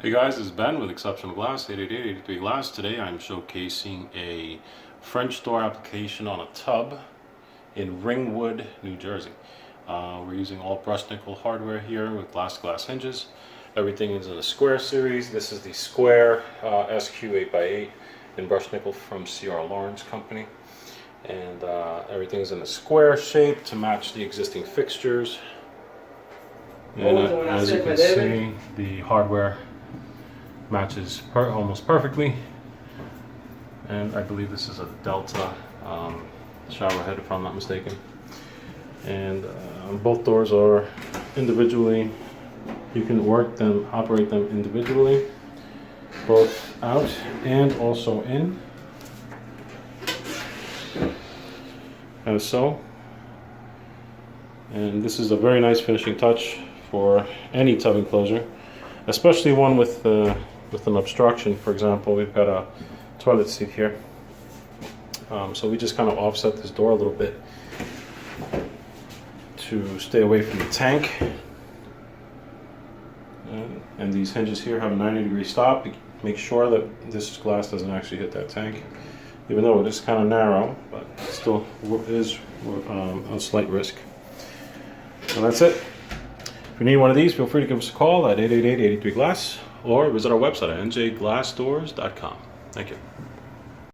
Hey guys, this is Ben with Exceptional Glass, 888-83 Glass. Today I'm showcasing a French door application on a tub in Ringwood, New Jersey. We're using all brushed nickel hardware here with glass hinges. Everything is in a square series. This is the square SQ8x8 in brushed nickel from C.R. Lawrence Company. And everything is in a square shape to match the existing fixtures. And as you can see, the hardware matches almost perfectly, and I believe this is a Delta shower head if I'm not mistaken. And both doors are individually, you can work them, operate them individually, both out and also in, as so. And this is a very nice finishing touch for any tub enclosure, especially one with an obstruction. For example, we've got a toilet seat here, so we just kind of offset this door a little bit to stay away from the tank. And these hinges here have a 90-degree stop to make sure that this glass doesn't actually hit that tank, even though it is kind of narrow, but it still is a slight risk. So that's it. If you need one of these, feel free to give us a call at 888-83 Glass or visit our website at njglassdoors.com. Thank you.